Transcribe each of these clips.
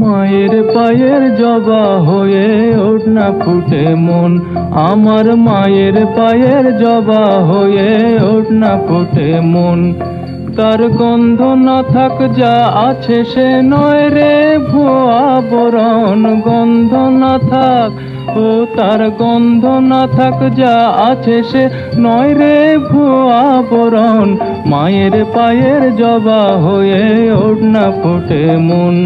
মায়ের পায়ের জবা হয়ে ওঠ না ফুটে মন, আমার মায়ের পায়ের জবা হয়ে ওঠ না ফুটে মন। তার গন্ধ না থাক যা আছে সে নয় রে ভুয়া বরণ, গন্ধ না থাক ও তার গন্ধ না থাক যা আছে সে নয় রে ভুয়া বরণ। মায়ের পায়ের জবা হয়ে ওঠ না ফুটে মন।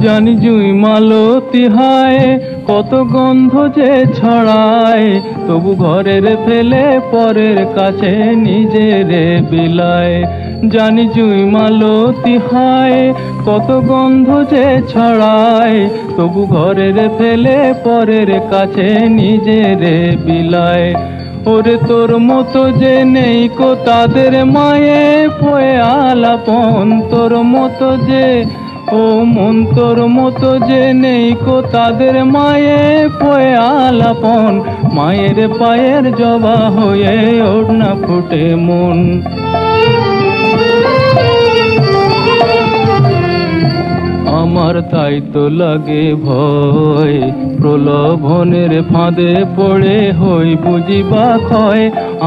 জানি জুই মালতী হায় কত গন্ধ যে ছড়ায়, তবু ঘরের ফেলে পরের কাছে নিজের বিলায়। জানি জুই মালতী হায় কত গন্ধ যে ছড়ায়, তবু ঘরের ফেলে পরের কাছে নিজের বিলায়। ওরে তোর মতো যে নেই কো তাদের মায়ে পয়ে আলাপন, তোর মতো যে ও মন তোর মতো যে নেই কো তাদের মায়ে পয়ে আলাপন। মায়ের পায়ের জবা হয়ে ওঠ না ফুটে মন। আমার তাই তো লাগে ভয়, প্রলোভনের ফাঁদে পড়ে হই বুঝিবা ক্ষয়।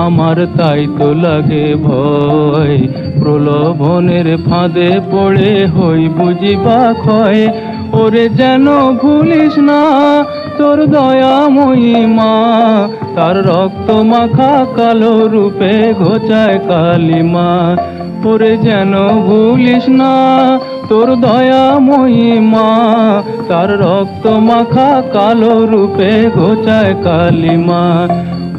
আমার তাই তো লাগে ভয়, প্রলোভনের ফাঁদে পড়ে হই বুঝিবা ক্ষয়। ওরে যেন ভুলিস না তোর দয়াময়ী মা, তার রক্ত মাখা কালো রূপে ঘোচায় কালিমা। ওরে যেন ভুলিস না তোর দয়াময়ী মা, তার রক্ত মাখা কালো রূপে ঘোচায় কালিমা।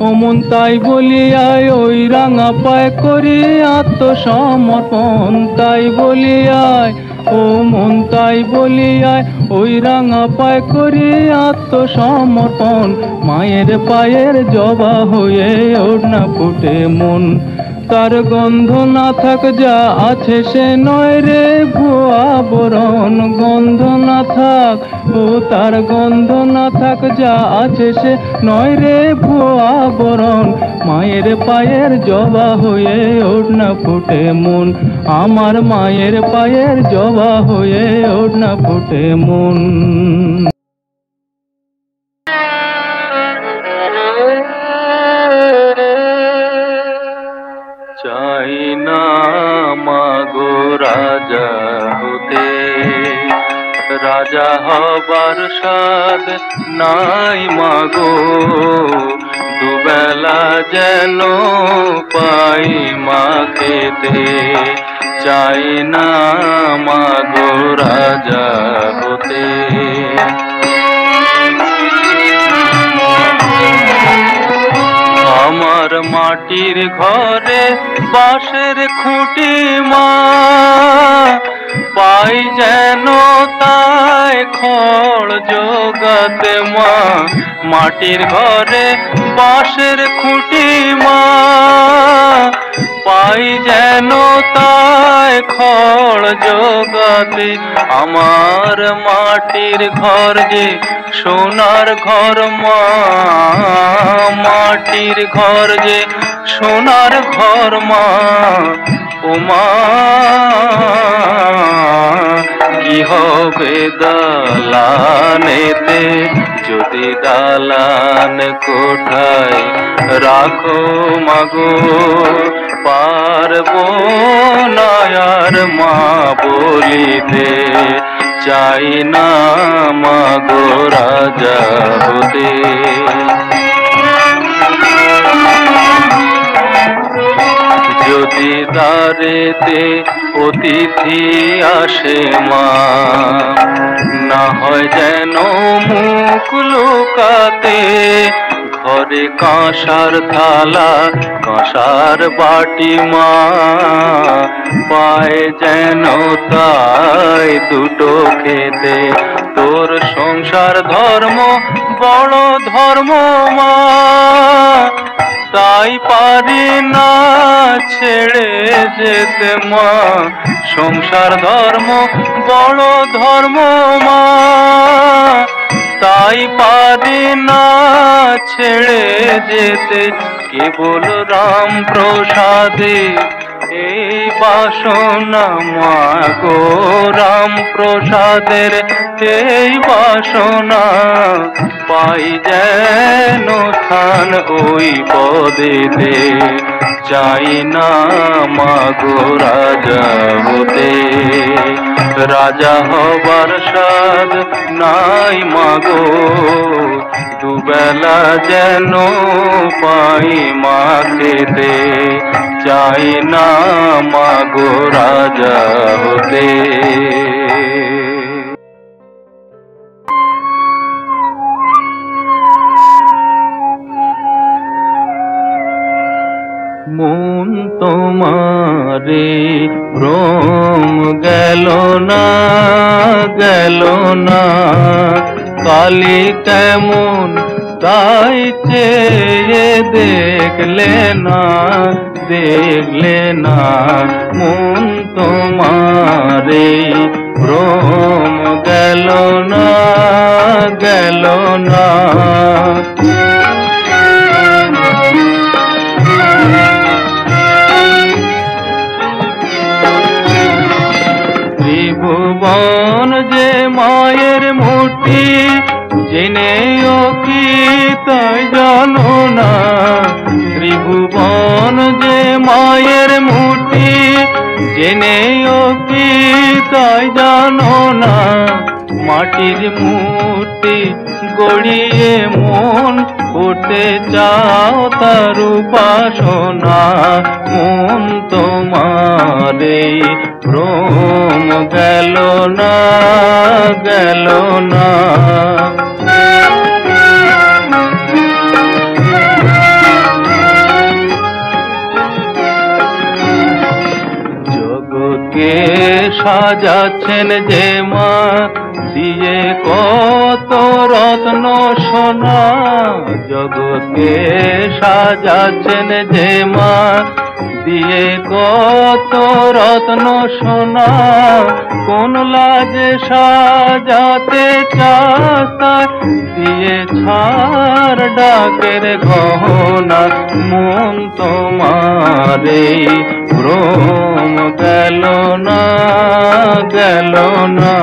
অমন তাই বলিয়ায় ওই রাঙা পায় করি আত্মসমর্পণ, তাই বলিয়ায় ও মন তাই বলিয়ায় ওই রাঙা পায় করি আত্মসমর্পণ। মায়ের পায়ের জবা হয়ে ওঠ না ফুটে মন। তার গন্ধ না থাক যা আছে সে নয় রে ভুয়া বরণ, গন্ধ না থাক ও তার গন্ধ না থাক যা আছে সে নয় রে ভুয়া বরণ। মায়ের পায়ের জবা হয়ে ওঠ না ফুটে মন, আমার মায়ের পায়ের জবা হয়ে ওঠ না ফুটে মন। চাই না মাগো রাজা হতে, রাজা হবার স্বাদ নাই মাগো। দুবেলা যেন পাই মা খেতে, চাই না মাগো রাজা হতে। আমার মাটির ঘরে বাঁশের খুঁটি মা, পাই যেন তাই খড় জোগাতে মা। মাটির ঘরে বাঁশের খুঁটি মা, পাই যেন তাই খড় জোগাতে। আমার মাটির ঘর যে সোনার ঘর মা, মাটির ঘর যে সোনার ঘর মা। ও মা কি হবে দালানেতে যদি দালান কোঠায় রাখো মাগো। পারবো না আর মা বলিতে, চাই না মাগো রাজা হতে। যদি দ্বারেতে অতিথি আসে মা, না হয় যেন মুখ লুকাতে। ঘরে কাঁসার থালা কাঁসার বাটি মা, পায় যেন তাই দুটো খেতে। তোর সংসার ধর্ম বড় ধর্ম মা, তাই পারি না ছেড়ে যেতে মা। সংসার ধর্ম বড় ধর্ম মা, তাই পারি না ছেড়ে যেতে। কেবল রাম প্রসাদে এই বাসনা মাগো রাম প্রসাদের, এই বাসনা পাই যেন স্থান ওই পদেতে। চাই না মাগো রাজা হতে, রাজা হবার স্বাদ নাই মাগো, দুবেলা যেন পাই মা খেতে। চাই না মাগো রাজা হতে। মন তোমারে ভ্রম গেল না, গেল না, কালি কেমন তাই চেয়ে দেখলে না, দেখলে না। মন তোমারে ভ্রম গেল না, গেল না। ত্রিভুবন যে মায়ের মূর্তি, জেনেও কি তাই জানো না। ত্রিভুবন যে মায়ের মূর্তি, জেনেও কি তাই জানো না। মাটির মূর্তি গড়িয়ে মন করতে চাও তার উপাসনা। মন তোমারে ভ্রম গেল না, গেল না। জগৎকে সাজাচ্ছেন যে মা, দিয়ে কত রত্ন সোনা। জগৎকে সাজাচ্ছেন যে মা, দিয়ে কত রত্ন সোনা। কোন লাজে সাজাতে চাস্তা, দিয়ে ছাড় ডাকের গহনা। মন তোমারে ভ্রম গেল না, গেল না।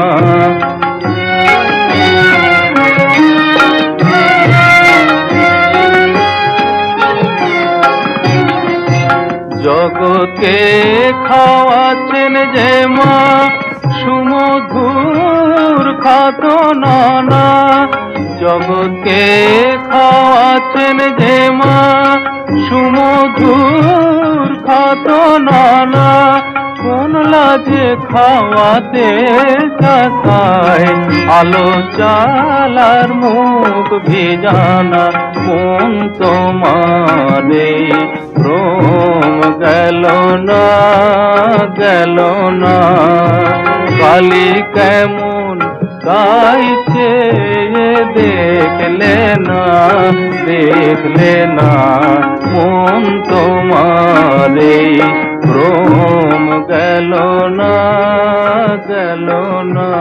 জগৎকে খাওয়াচ্ছেন যে মা, সুমধুর খাতনা। জগৎকে খাওয়াচ্ছেন যে মা, সুমধুর খাতনা। কোন লাজে খাওয়াতে চায়, আলো চালার মুখ ভিজানা। মন তোমারে ভ্রম গেল না, গেল না। কালি কেমন তাই চেয়ে দেখলে না, দেখলে না। মন তোমারে ভ্রম গেল না, গেল না।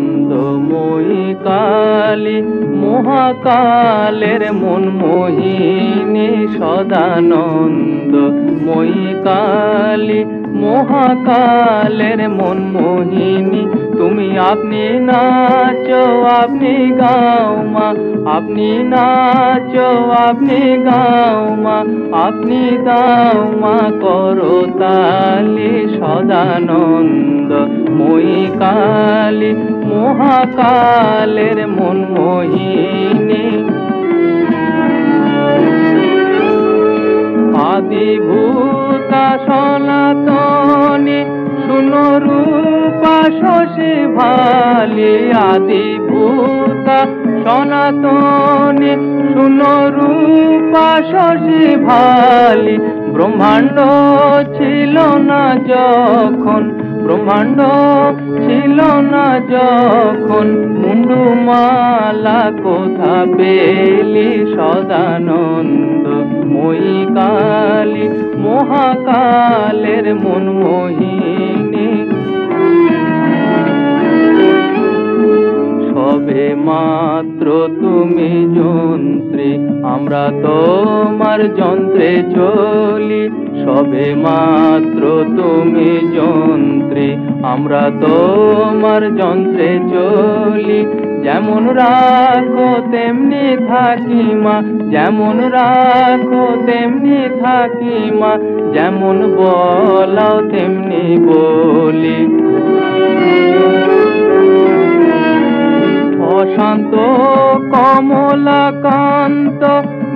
সদানন্দময়ী কালী মহাকালের মন মোহিনী। সদানন্দময়ী কালী মহাকালের মন মোহিনী। তুমি আপনি নাচো আপনি গাও মা, আপনি নাচো আপনি গাও মা, আপনি দাও মা করো তালি। সদানন্দময়ী কালী মহাকালের মন মোহিনী। আদিভূতা সনাতনী শুনো রূপা শশী ভালি। আদিভূতা সনাতনী শুনো রূপা শশী ভালি। ব্রহ্মাণ্ড ছিল না যখন, ব্রহ্মাণ্ড ছিল না যখন, মুন্ডুমালা কোথা পেলি। সদানন্দময়ী কালী মহাকালের মন মোহিনী। মাত্র তুমি যন্ত্রী, আমরা তোমার যন্ত্রে চলি। সবে মাত্র তুমি যন্ত্রী, আমরা তোমার যন্ত্রে চলি। যেমন রাখো তেমনি থাকি মা, যেমন রাখো তেমনি থাকি মা, যেমন বলাও তেমনি বলি। অশান্ত কমলাকান্ত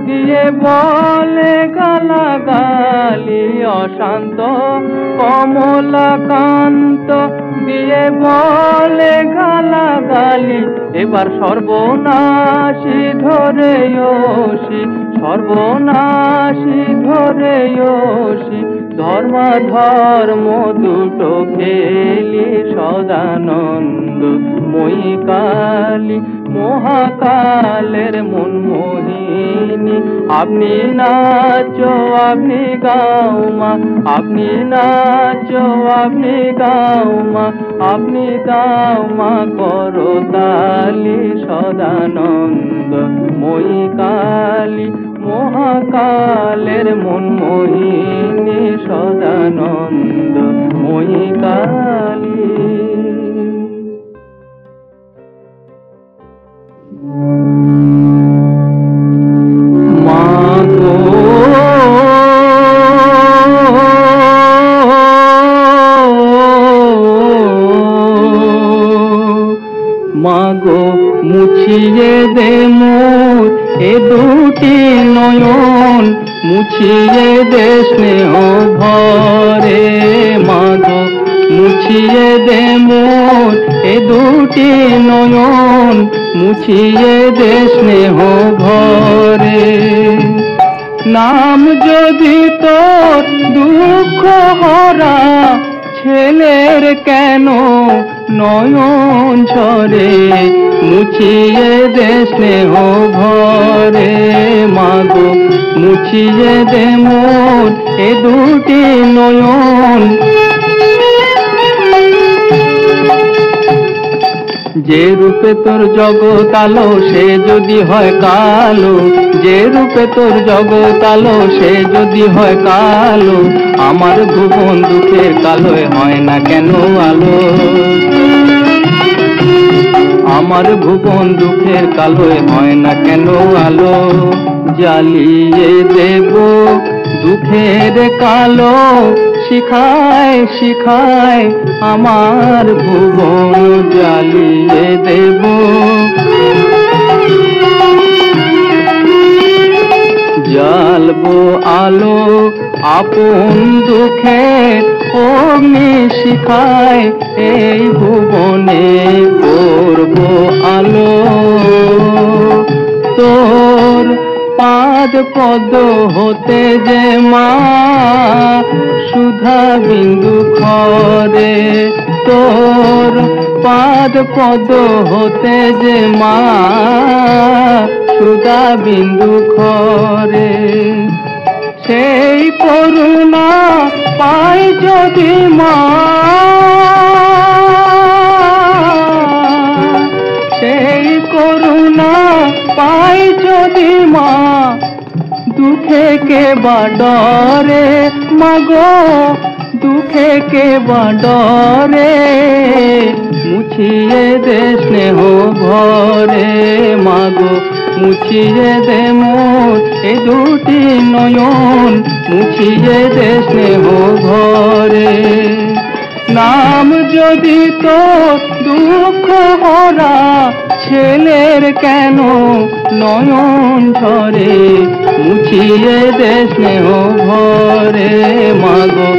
দিয়ে বলে গালাগালি, অশান্ত কমলাকান্ত দিয়ে বলে গালাগালি। এবার সর্বনাশী ধরে ওসি, সর্বনাশী ধরে ওসি, ধর্মাধর্ম দুটো খেলি সদানন্দ মই কালী, মহাকালের মন মোহিনী। আপনি নাচো আপনি গাও মা, আপনি নাচো আপনি গাও মা, আপনি গাও মা করো তালি সদানন্দ মই কালী, মহাকালের মন মোহিনী সদানন্দ মই কালী। মাগো মাগো মুছিয়ে দে মোর এ দুটি নয়ন, মুছিয়ে দে স্নেহ ভরে। মাগো মুছিয়ে দে মোর এ দুটি নয়ন, মুছিয়ে দে স্নেহ ভরে। নাম যদি তোর দুঃখ হরা, ছেলের কেন নয়ন ঝরে, মুছিয়ে দে স্নেহ ভরে। মাগো মুছিয়ে দে মোর এ দুটি নয়ন। যে রূপে তোর জগৎ আলো সে যদি হয় কালো, যে রূপে তোর জগৎ আলো সে যদি হয় কালো, আমার ভুবন দুঃখের কালোয় হয় না কেন আলো। আমার ভুবন দুঃখের কালোয় হয় না কেন আলো। জ্বালিয়ে দেব দুঃখের কালো, শিখায় শিখায় আমার ভুবন জ্বালিয়ে দেব। জ্বালবো আলো আপন দুঃখের অগ্নি শিখায়, এই ভুবনে করবো আলো। তোর পাদ পদ হতে যে মা সুধা বিন্দু খরে, তোর পাদ পদ হতে যে মা সুধা বিন্দু খরে। সেই করুণা পাই যদি মা, সেই করুণা পাই যদি মা, দুঃখে কে বা ডরে মাগো, দুঃখে কে বা ডরে। মুছিয়ে দে স্নেহ ভরে মাগো, মুছিয়ে দে মোর এ দুটি নয়ন, মুছিয়ে দে স্নেহ ভরে। নাম যদি তোর দুঃখ হরা, ছেলের কেন নয়ন ঝরে, মুছিয়ে দে স্নেহ ভরে মাগো,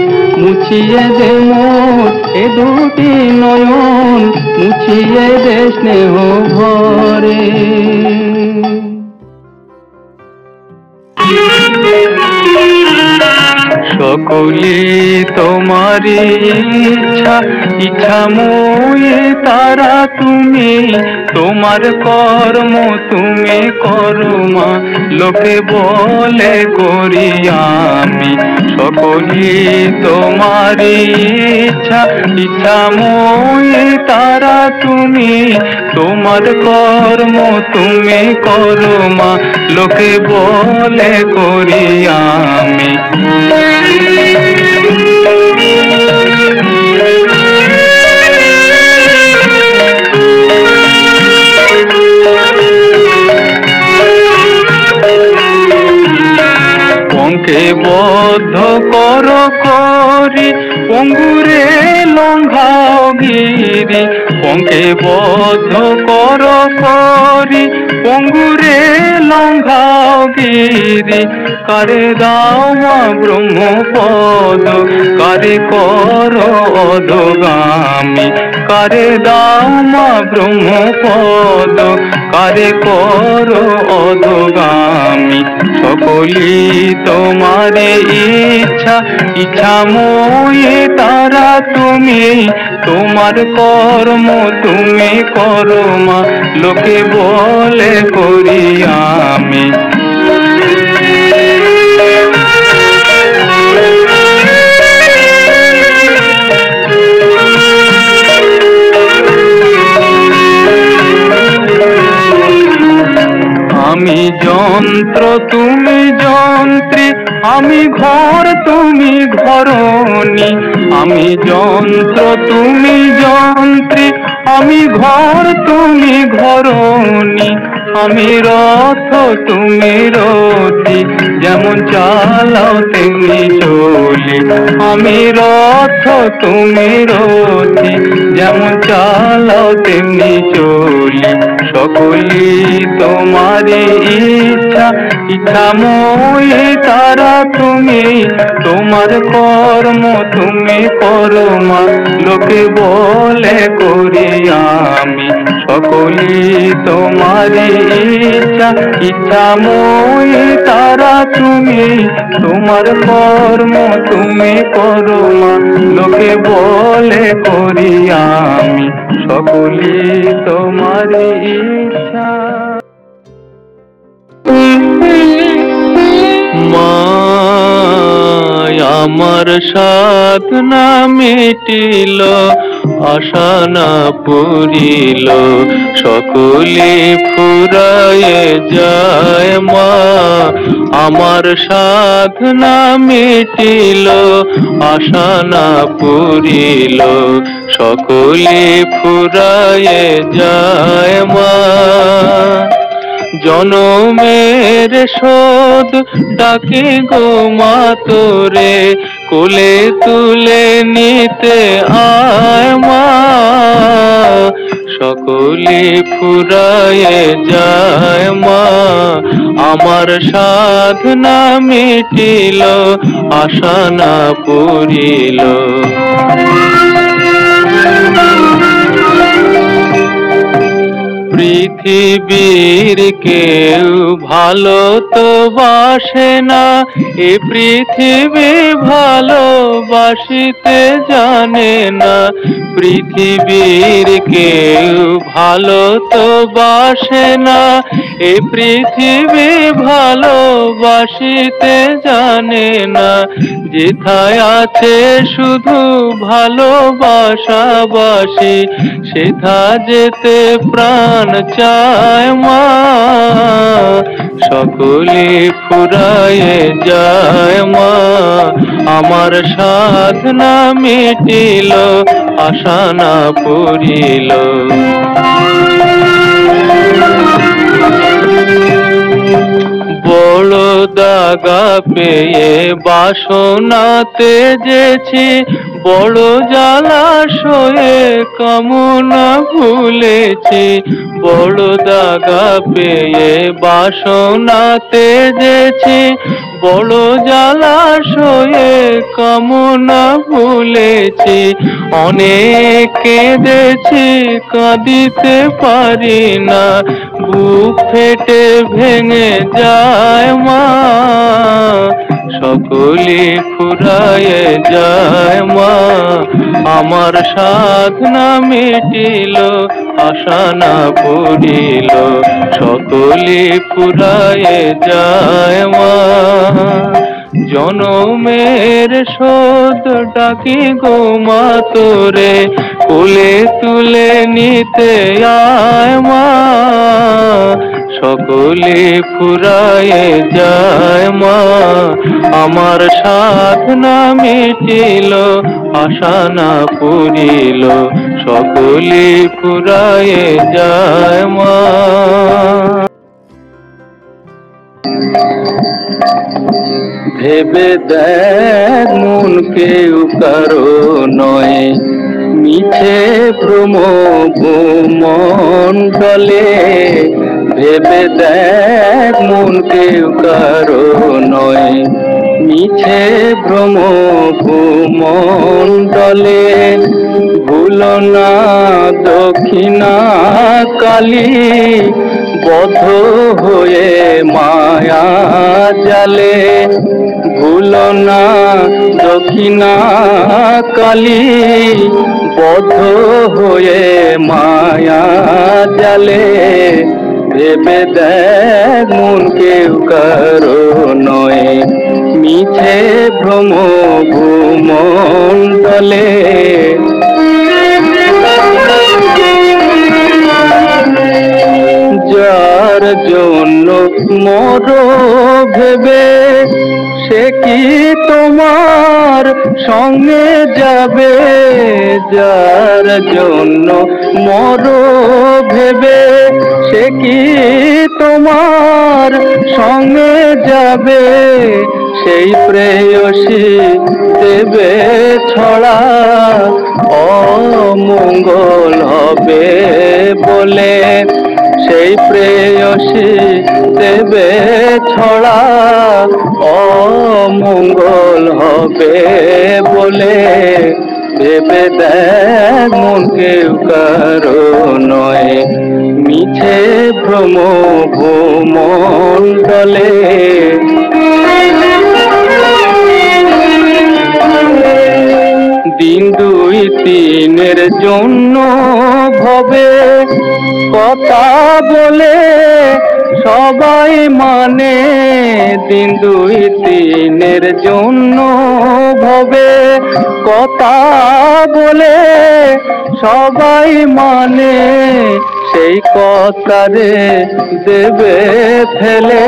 মুছিয়ে দে মোর এ দুটি নয়ন, মুছিয়ে দে স্নেহ ভরে। সকলি তোমারি ইচ্ছা, ইচ্ছা মই তারা তুমি। তুমি, তোমার কর্ম তুমি করো মা, লোকে বলে করি আমি সকলই তোমার ইচ্ছা, ইচ্ছাময়ী তারা তুমি, তোমার কর্ম তুমি করো মা, লোকে বলে করি আমি। পঙ্কে বদ্ধ কর করি, পঙ্গুরে লঙ্ঘাও গিরি, পঙ্কে বদ্ধ কর করি, পঙ্গুরে লঙ্ঘাও গিরি, কারে দাও মা ব্রহ্মপদ, কারে কর অধগামী, কারে দাও মা ব্রহ্মপদ, কারে কর অধগামী, সকলই তোমার ইচ্ছা, ইচ্ছাময়ী তারা তুমি, তোমার কর্ম তুমি করো মা, লোকে বলে করি আমি। আমি যন্ত্র তুমি যন্ত্রী, আমি ঘর তুমি ঘরণী, আমি যন্ত্র তুমি যন্ত্রী, আমি ঘর তুমি ঘরণী, আমি রথ তুমি রথী, যেমন চালাও তেমনি চলি, আমি রথ তুমি রথী, যেমন চালাও তেমনি চলি, সকলই তোমার ইচ্ছা, ইচ্ছাময়ী তারা তুমি, তোমার কর্ম তুমি করো মা, লোকে বলে করি আমি সকলই তোমার ইচ্ছা, ইচ্ছাময়ী তারা তুমি, তোমার কর্ম তুমি করো মা, লোকে বলে করি আমি সকলই তোমার ইচ্ছা। মা আমার সাধনা মিটিল, আশা না পুরিল, সকলে ফুরায়ে যায় মা, আমার সাধনা মিটিল, আশা না পুরিল, সকলে ফুরায়ে যায় মা। জনমের শোধ ডাকে গো মা তোরে, কোলে তুলে নিতে আয় মা, সকলে ফুরায়ে যায় মা, আমার সাধনা মিটিল, আশা না পুরিল। পৃথিবীর কেউ ভালো তো বাসে না, এ পৃথিবী ভালোবাসিতে জানে না, পৃথিবীর কেউ ভালো তো বাসে না, এ পৃথিবী ভালোবাসিতে জানে না, যেথায় আছে শুধু ভালোবাসাবাসি, সেথা যেতে প্রাণ চায় মা, সকলে ফুরায়ে যায় মা, আমার সাধনা মিটিল, আশা না পুরিল। বড় দাগা পেয়ে বাসনাতে যেছি, বড় জলাশয়ে কামনা ভুলেছি, বড় দাগা পেয়ে বাসনাতে যেছি, বড় জলাশয়ে কামনা ভুলেছি, অনেক কেঁদেছি কাঁদিতে পারি না, বুক ফেটে ভেঙে যায় মা, সকলে ফুরায়ে যায় মা, আমার সাধনা মিটিল, আশা না পুরিল, সকলে ফুরায়ে যায় মা। জনমের শোধ ডাকি গো মা তোরে, কোলে তুলে নিতে আয় মা। সকলে ফুরায়ে যায় মা, আমার সাধনা মিটিল, আশা না পুরিল, সকলে ফুরায়ে যায় মা। ভেবে দেখ মন কেউ কারো নয়, মিছে ভ্রম ভূমণ্ডলে। ভেবে দেখ মন কেউ কারো নয়, মিছে ভ্রম ভূমণ্ডলে। ভুলো না দক্ষিণা কালী, বদ্ধ হয়ে মায়া জালে। ভুলো না দক্ষিণা কালী, বদ্ধ হয়ে মায়া জালে। ভেবে দেখ মন কেউ কারো নয়, মিছে ভ্রম ভূমণ্ডলে। যার জন্য মরো ভেবে, সে কি তোমার সঙ্গে যাবে? যার জন্য মরো ভেবে, সে কি তোমার সঙ্গে যাবে? সেই প্রেয়সী দেবে ছড়া, অমঙ্গল হবে বলে। সেই প্রেয়সী দেবে ছড়া, অমঙ্গল হবে বলে। ভেবে দেখ মন কেউ কারো নয়, মিছে ভ্রম ভূমণ্ডলে। দিন দুই তিনের জন্য ভবে কথা বলে সবাই মানে। দিন দুই তিনের জন্য ভবে কথা বলে সবাই মানে। সেই কথারে দেবে ফেলে,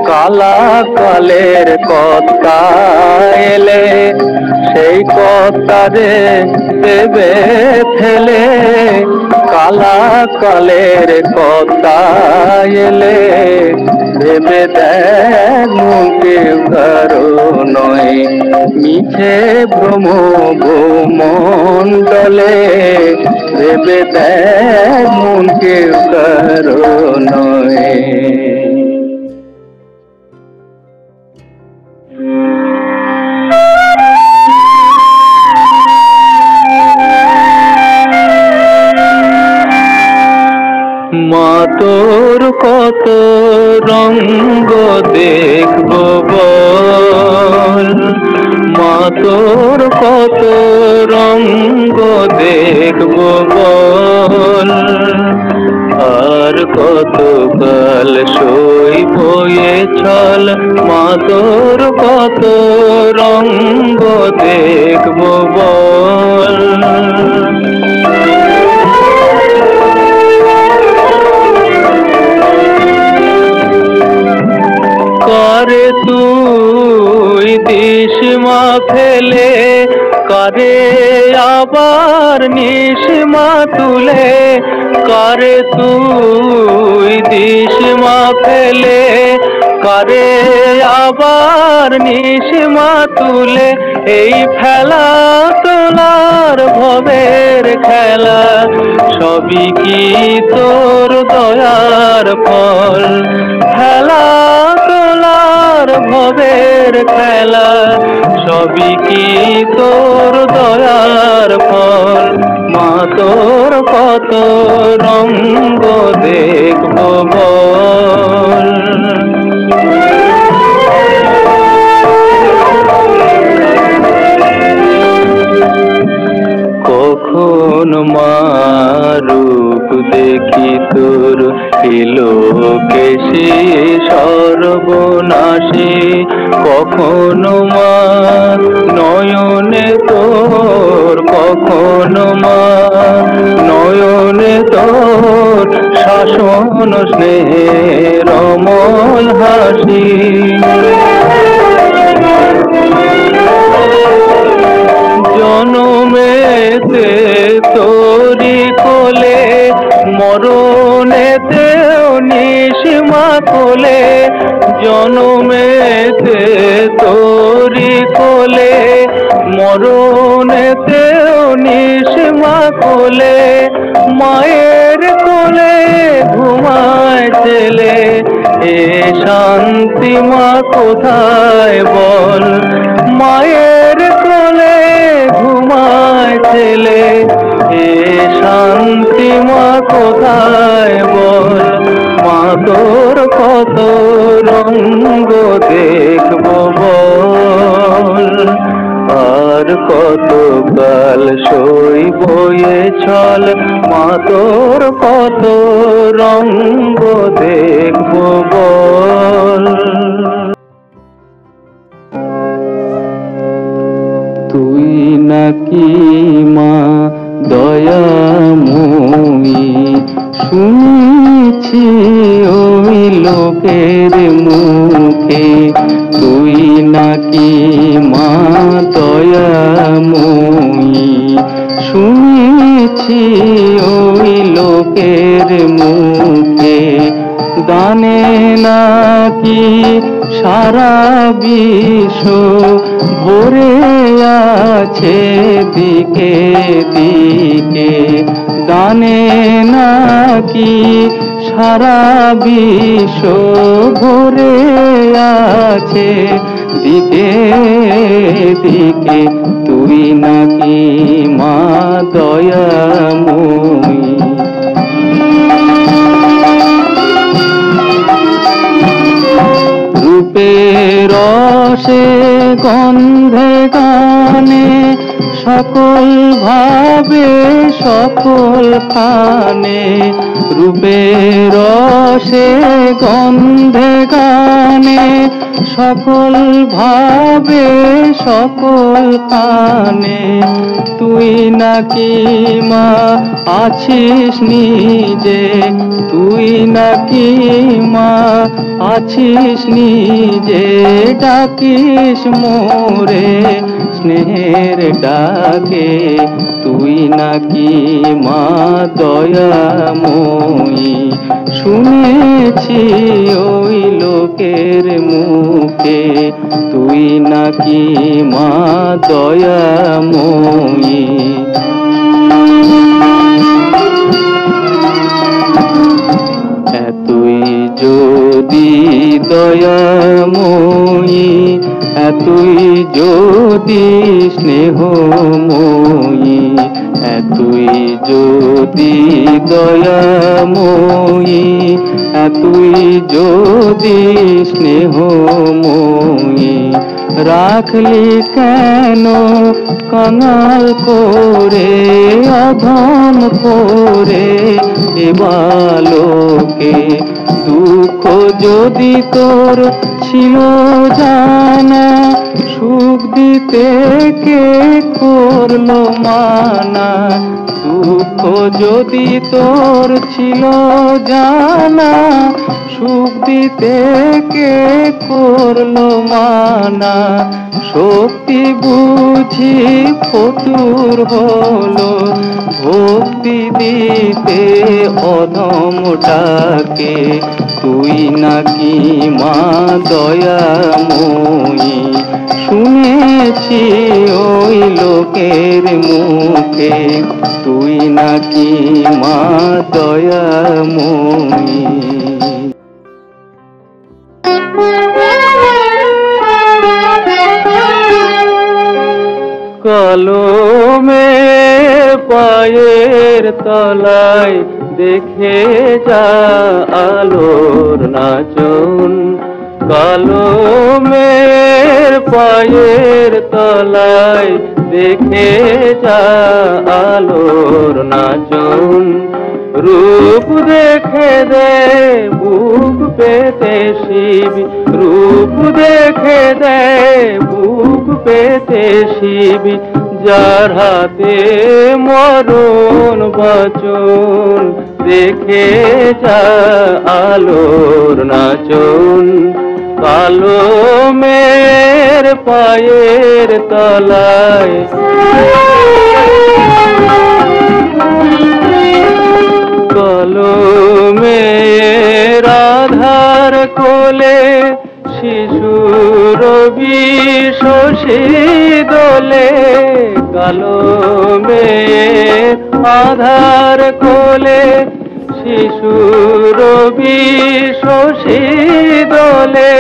কালা কালের কথা এলে। সেই কথারে দেবে ফেলে, কালা কালের কথা এলে। ভেবে দেখ মন কেউ কারো নয়, মিছে ভ্রম ভূমণ্ডলে। ভেবে দেখ মন কেউ কারো নয়। মা তোর কত রঙ্গ দেখব বল, মা তোর কত রঙ্গ দেখব বল। আর কত কাল সইব এ ছল, মা তোর কত রঙ্গ দেখব বল। কারে তুই দিস মা ফেলে, কারে আবার নিস মা তুলে। কারে তুই দিস মা ফেলে, কারে আবার নিস মা তুলে। এই ফেলা তোলার ভবের খেলা, সবই কি তোর দয়ার ফল। খেলা তোলার ভবের খেলা, সবই কি তোর দয়ার ফল। মা তোর কত রঙ্গ দেখব বল। কখন মারু দেখি তোর এলোকেশে সর্বনাশে, কখনো মা নয়নে তোর, কখনো মা নয়নে তোর শাসন স্নেহের অমল হাসি। জনমেতে তোরি কোলে, মরণেতেও নিশিমা কোলে, জনমেতে তোরি কোলে, মরণেতেও নিশিমা কোলে, মায়ের কোলে ঘুমায় ছেলে, এ শান্তি মা কোথায় বল, মায়ের কোলে ঘুমায় ছেলে, এ শান্তি মা কোথায় বল, মা তোর কত রঙ্গ দেখবো বল, আর কত কাল সইব এ ছল, মা তোর কত রঙ্গ দেখবো বল। তুই নাকি মা দয়াময়ী, শুনেছি ওই লোকের মুখে, তুই নাকি মা দয়াময়ী, শুনেছি ওই লোকের মুখে, দানে নাকি সারা বিশ্ব ভরে আছে দিকে দিকে, দানে নাকি সারা বিশ্ব ভরে আছে দিকে দিকে, তুই নাকি মা দয়াময়ী। রূপের রসে গন্ধে গানে, সকল ভাবে সকল খানে, রূপের রসে গন্ধে গানে, সকল ভাবে সকল খানে, তুই নাকি মা আছিস নিজে, তুই নাকি মা আছিস নিজে, ডাকিস মোরে স্নেহের ডাকে, তুই নাকি মা দয়াময়ী, শুনেছি ওই লোকের মুখে, তুই নাকি মা দয়াময়ী। এতই যদি দয়াময়ী, এতই যদি স্নেহময়ী, এতই যদি দয়াময়ী, এতই যদি স্নেহময়ী, রাখলি কেন কাঙাল করে, অধম করে এ বালকে, দুঃখ যদি তোর ছিল জানা, সুখ দিতে কে করলো মানা, দুঃখ যদি তোর ছিল জানা, সুখ দিতে কে করলো মানা, শক্তি বুঝি ফতুর হলো, ভক্তি দিতে অধমটাকে, তুই নাকি মা দয়াময়ী, শুনেছি ওই লোকের মুখে, তুই নাকি মা দয়াময়ী। কলমের পায়ের তলায় দেখে যা আলোর নাচন, কলমের পায়ের তলায় দেখে যা আলোর নাচন, রূপ দেখে দে বুক পেতে শিব, রূপ দেখে দে বুক পেতে শিব, যার হাতে মরণ বচন, দেখে যা আলোর নাচন। কালো মের পায়ের তলায় কলমের আধার কোলে শিশুর বিশোষী দোলে, কলমের আধার কোলে শিশুর বিশোষী দোলে,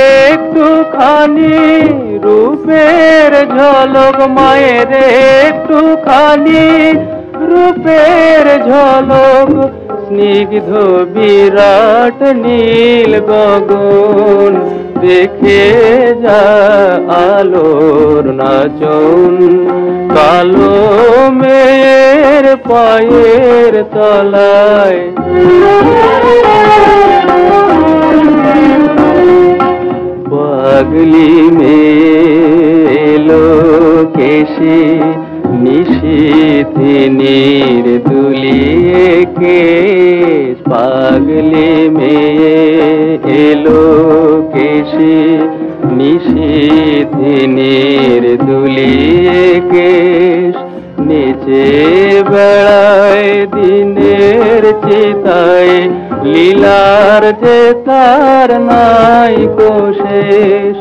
একটুখানি রূপের ঝলক মায়ের, একটুখানি রূপের ঝলক, স্নিগ্ধ বিরাট নীল গগন, দেখে যা আলোর নাচন। কালো মেয়ের পায়ের তলায় পাগলি মেলো কেশে, নিশীথিনীর দুলিয়ে কেশ, পাগলি মেয়ে এলো কেশে, নিশীথিনীর দুলিয়ে কেশ, নিচে বেড়ায় দিনের চিতায়, লীলার যে তার নাই কোশেষ,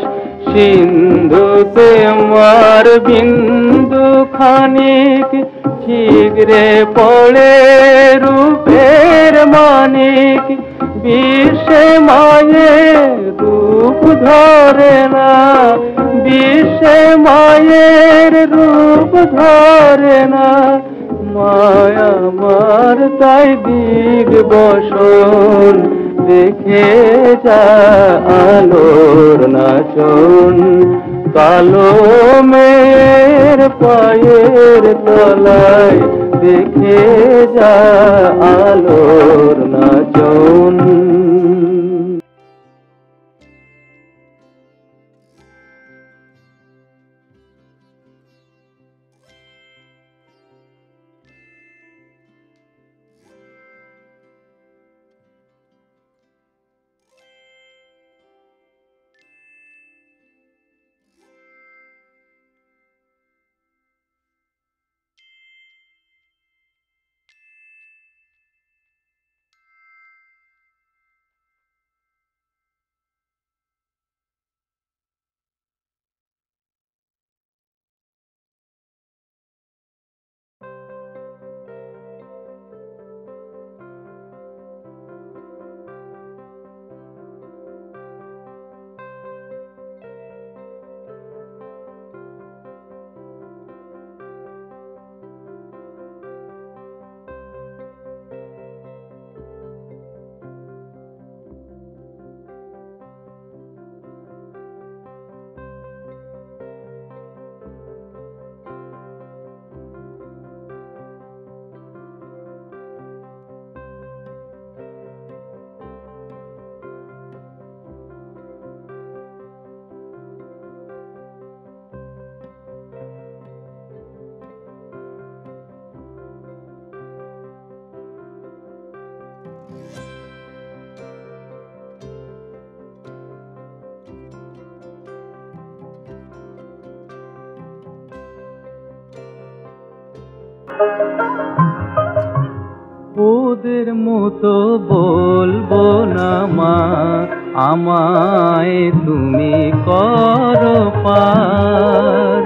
সিন্ধুতে মার বিন্দু খানিক, ঠিকরে পড়ে রূপের মানিক, বিশ্বে মায়ের রূপ ধরে না, বিশ্বে মায়ের রূপ ধরে না, মায়া মার তাই দিগ বসন, দেখে যা আলোর নাচন। কালো মেয়ের পায়ের তলায়, দেখে যা আলোর নাচন। ওদের মতো বলবো না মা, আমায় তুমি করো পার,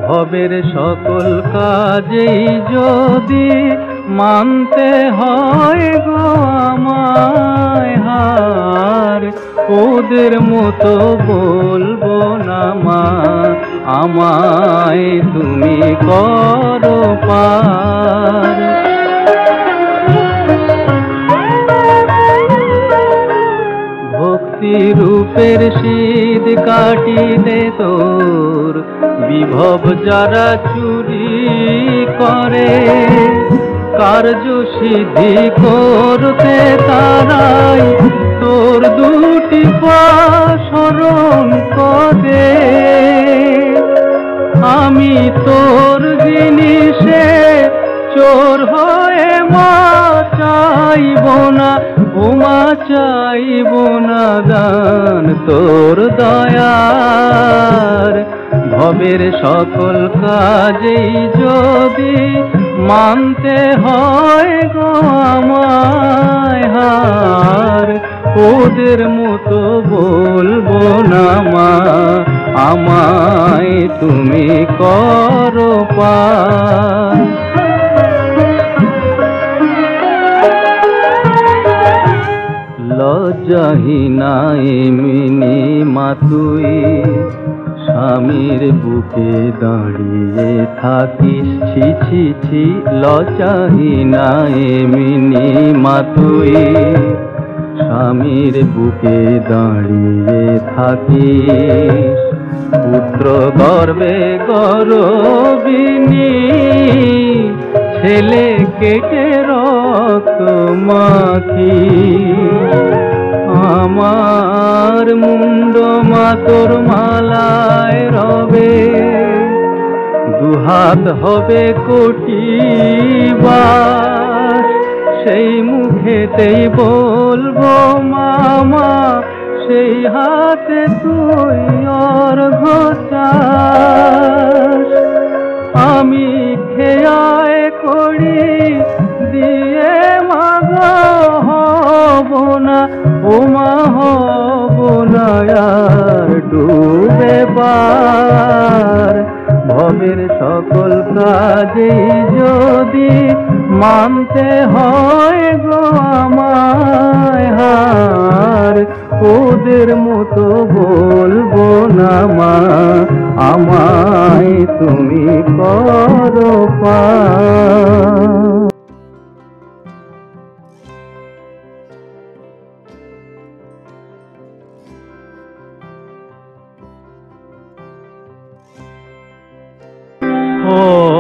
ভবের সকল কাজেই যদি মানতে হয় গো আমায় হার। ওদের মতো বলবো না মা, আমায় তুমি করো পার। ভক্তি রূপের শীত কাটিতে তোর বিভব যারা চুরি করে, কার্য সিদ্ধি করতে তারাই তোর দুটি পা শরণ করে। আমি তোর জিনিসে চোর হয়ে মা চাইব না, ওমা চাইব না দান তোর দয়ার। ভবের সকল কাজেই যদি মানতে হয় গো আমায় হার, ওদের মতো বলবো না মা, আমায় তুমি করো পার। লজ্জাহীনা এমনি মা তুই স্বামীর বুকে দাঁড়িয়ে থাকিস, ছি ছি ছি লজ্জাহীনা এমনি মা তুই স্বামীর বুকে দাঁড়িয়ে থাকিস। পুত্র গর্বে গর্বিণী ছেলে কেটে রক্ত মাখি। আমার মুন্ড মা তোর মালায় রবে, দুহাত হবে কোটি বার, সেই মুখেতেই বলবো মামা, সেই হাতে তুই অর্ঘ্য চাস। আমি খেয়ায় করি দিয়ে মাগো হব না, ওমা হব না আর ডুবে পার। ভবের সকল কাজেই যদি মানতে হয় গো আমায় হার, ওদের মতো বলবো না মা, আমায় তুমি করো পার।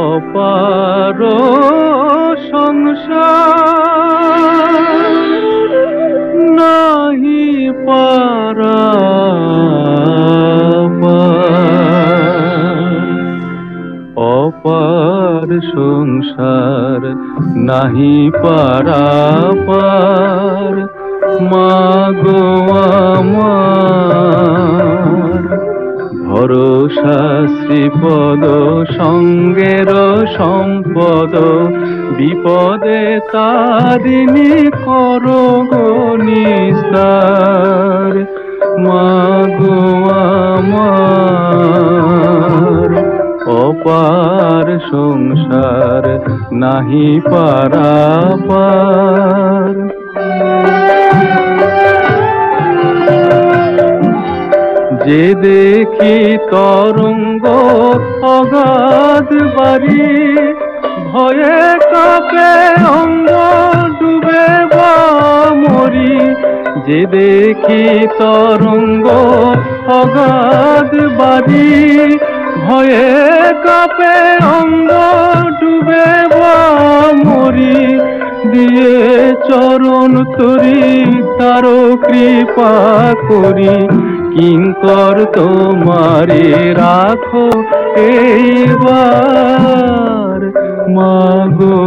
অপার সংসার নাহি পারাপার, অপার সংসার নাহি পারাপার, মাগো আমার ভরসা শ্রীপদ সঙ্গের সম্পদ, বিপদে তারিণী করো গো নিস্তার। মাগো আমার অপার সংসার নাহি পারাপার। যে দেখি তরঙ্গ অগাধ বাড়ি, ভয়ে কাঁপে অঙ্গ ডুবে বা মরি। যে দেখি তরঙ্গ অগাধ বাড়ি, ভয়ে কাঁপে অঙ্গ ডুবে বা মরি। দিয়ে চরণ তরি তারো কৃপা করি, কিঙ্কর তোমারে রাখো এইবার, মাগো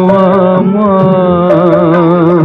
আমার।